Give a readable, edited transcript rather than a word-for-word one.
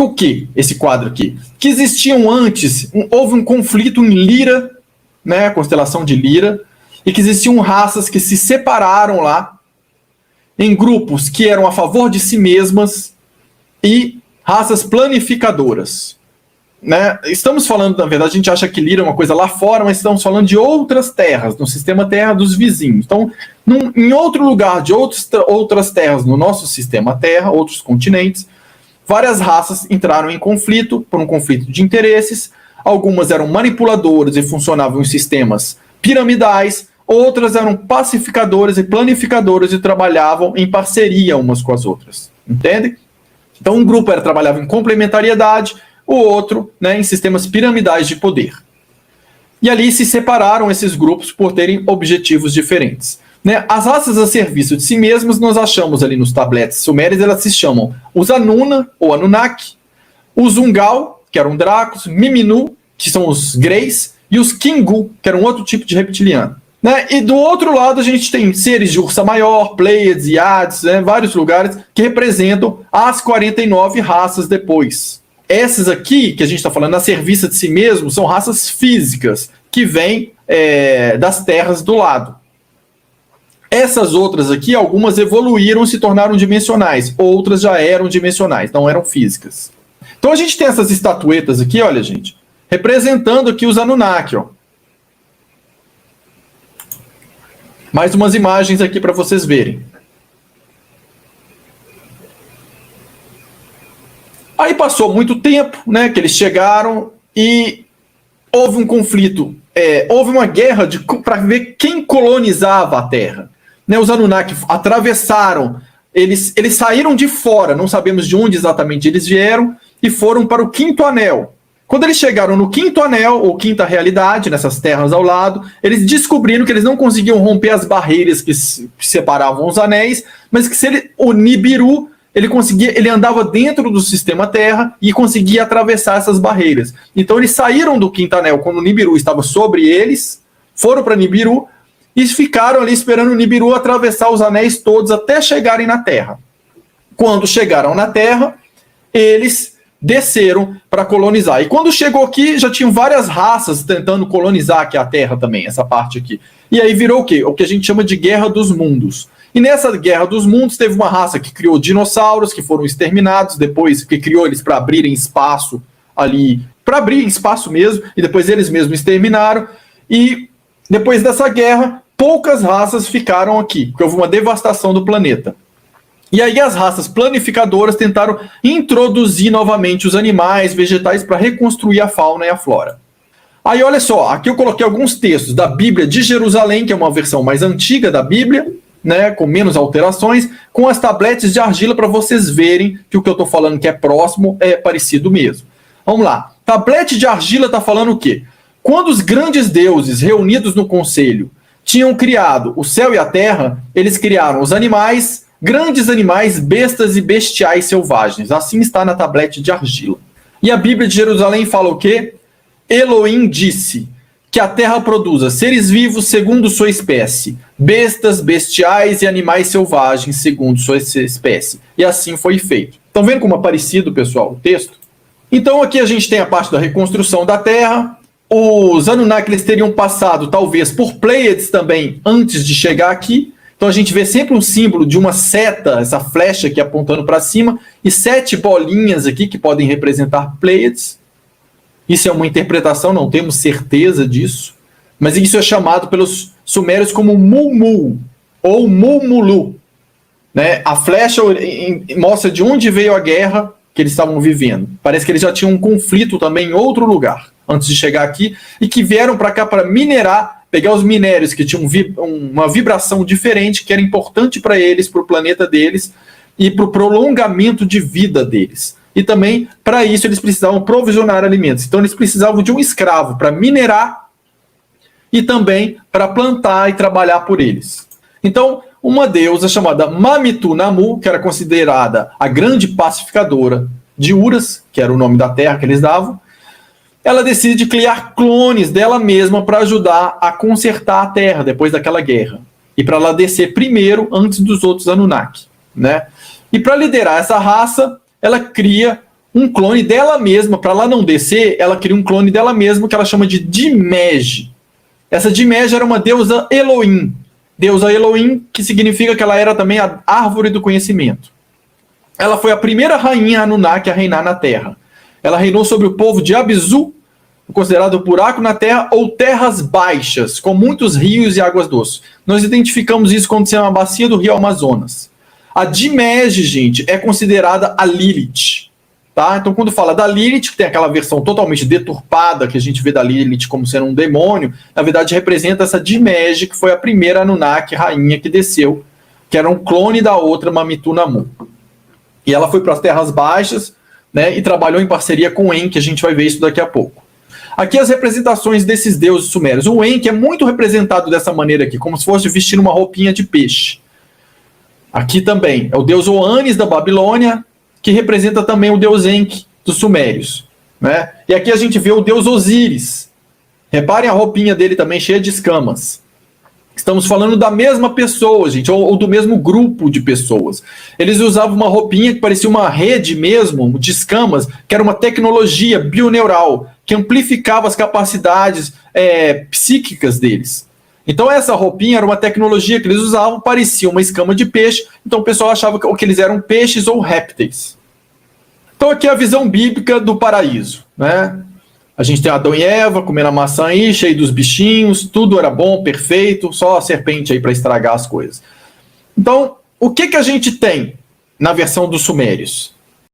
o que esse quadro aqui? Que existiam antes, houve um conflito em Lira, né, a constelação de Lira, e que existiam raças que se separaram lá em grupos que eram a favor de si mesmas e raças planificadoras. Né? Estamos falando, na verdade, a gente acha que Lira é uma coisa lá fora, mas estamos falando de outras terras, no sistema terra dos vizinhos. Então, em outro lugar de outras terras no nosso sistema terra, outros continentes, várias raças entraram em conflito, por um conflito de interesses. Algumas eram manipuladoras e funcionavam em sistemas piramidais, outras eram pacificadoras e planificadoras e trabalhavam em parceria umas com as outras. Entende? Então, um grupo trabalhava em complementariedade, o outro, né, em sistemas piramidais de poder. E ali se separaram esses grupos por terem objetivos diferentes. Né? As raças a serviço de si mesmas nós achamos ali nos tabletes sumérios, elas se chamam os Anuna, ou Anunnaki, os Ungal, que eram Dracos, Miminu, que são os Greys, e os Kingu, que eram outro tipo de reptiliano. Né? E do outro lado a gente tem seres de Ursa Maior, Pleiades, Iades, né, vários lugares que representam as 49 raças depois. Essas aqui, que a gente está falando, a serviço de si mesmo, são raças físicas, que vêm das terras do lado. Essas outras aqui, algumas evoluíram e se tornaram dimensionais, outras já eram dimensionais, não eram físicas. Então a gente tem essas estatuetas aqui, olha gente, representando aqui os Anunnaki, ó. Mais umas imagens aqui para vocês verem. Aí passou muito tempo, né, que eles chegaram e houve um conflito, houve uma guerra para ver quem colonizava a Terra. Né, os Anunnaki atravessaram, eles saíram de fora, não sabemos de onde exatamente eles vieram, e foram para o Quinto Anel. Quando eles chegaram no Quinto Anel, ou Quinta Realidade, nessas terras ao lado, eles descobriram que eles não conseguiam romper as barreiras que separavam os anéis, mas que o Nibiru, ele andava dentro do sistema Terra e conseguia atravessar essas barreiras. Então eles saíram do Quinto Anel quando o Nibiru estava sobre eles, foram para Nibiru e ficaram ali esperando o Nibiru atravessar os anéis todos até chegarem na Terra. Quando chegaram na Terra, eles desceram para colonizar. E quando chegou aqui, já tinham várias raças tentando colonizar aqui a Terra também, essa parte aqui. E aí virou o quê? O que a gente chama de Guerra dos Mundos. E nessa Guerra dos Mundos teve uma raça que criou dinossauros, que foram exterminados, depois que criou eles para abrirem espaço ali, para abrir espaço mesmo, e depois eles mesmos exterminaram. E depois dessa guerra, poucas raças ficaram aqui, porque houve uma devastação do planeta. E aí as raças planificadoras tentaram introduzir novamente os animais, vegetais, para reconstruir a fauna e a flora. Aí olha só, aqui eu coloquei alguns textos da Bíblia de Jerusalém, que é uma versão mais antiga da Bíblia, né, com menos alterações, com as tabletes de argila para vocês verem que o que eu estou falando que é próximo é parecido mesmo. Vamos lá, tablete de argila está falando o quê? Quando os grandes deuses reunidos no conselho tinham criado o céu e a terra, eles criaram os animais, grandes animais, bestas e bestiais selvagens. Assim está na tablete de argila. E a Bíblia de Jerusalém fala o quê? Elohim disse que a terra produza seres vivos segundo sua espécie, bestas, bestiais e animais selvagens segundo sua espécie. E assim foi feito. Estão vendo como é parecido, pessoal, o texto? Então aqui a gente tem a parte da reconstrução da terra. Os Anunnaki eles teriam passado talvez por Pleiades também antes de chegar aqui. Então a gente vê sempre um símbolo de uma seta, essa flecha aqui apontando para cima, e 7 bolinhas aqui que podem representar Pleiades. Isso é uma interpretação, não temos certeza disso, mas isso é chamado pelos sumérios como Mulmul, ou Mulmulu. Né? A flecha mostra de onde veio a guerra que eles estavam vivendo. Parece que eles já tinham um conflito também em outro lugar, antes de chegar aqui, e que vieram para cá para minerar, pegar os minérios que tinham uma vibração diferente, que era importante para eles, para o planeta deles, e para o prolongamento de vida deles. E também, para isso, eles precisavam provisionar alimentos. Então, eles precisavam de um escravo para minerar e também para plantar e trabalhar por eles. Então, uma deusa chamada Mamitu Namu, que era considerada a grande pacificadora de Uras, que era o nome da terra que eles davam, ela decide criar clones dela mesma para ajudar a consertar a terra depois daquela guerra. E para ela descer primeiro, antes dos outros Anunnaki. Né? E para liderar essa raça, ela cria um clone dela mesma. Para ela não descer, ela cria um clone dela mesma que ela chama de Dimége. Essa Dimége era uma deusa Elohim. Deusa Elohim, que significa que ela era também a árvore do conhecimento. Ela foi a primeira rainha Anunnaki a reinar na Terra. Ela reinou sobre o povo de Abzu, considerado buraco na Terra, ou terras baixas, com muitos rios e águas doces. Nós identificamos isso quando se chama a bacia do rio Amazonas. A Dimége, gente, é considerada a Lilith. Tá? Então, quando fala da Lilith, que tem aquela versão totalmente deturpada, que a gente vê da Lilith como sendo um demônio, na verdade representa essa Dimége, que foi a primeira Anunnaki rainha que desceu, que era um clone da outra Mamitu-Namu. E ela foi para as Terras Baixas, né, e trabalhou em parceria com o Enki, a gente vai ver isso daqui a pouco. Aqui as representações desses deuses sumérios. O Enki é muito representado dessa maneira aqui, como se fosse vestir uma roupinha de peixe. Aqui também é o deus Oanes da Babilônia, que representa também o deus Enki dos sumérios, né? E aqui a gente vê o deus Osíris. Reparem a roupinha dele também cheia de escamas. Estamos falando da mesma pessoa, gente, ou do mesmo grupo de pessoas. Eles usavam uma roupinha que parecia uma rede mesmo, de escamas, que era uma tecnologia bioneural, que amplificava as capacidades psíquicas deles. Então essa roupinha era uma tecnologia que eles usavam, parecia uma escama de peixe, então o pessoal achava que eles eram peixes ou répteis. Então aqui é a visão bíblica do paraíso, né? A gente tem Adão e Eva comendo a maçã aí, cheio dos bichinhos, tudo era bom, perfeito, só a serpente aí para estragar as coisas. Então, o que a gente tem na versão dos sumérios?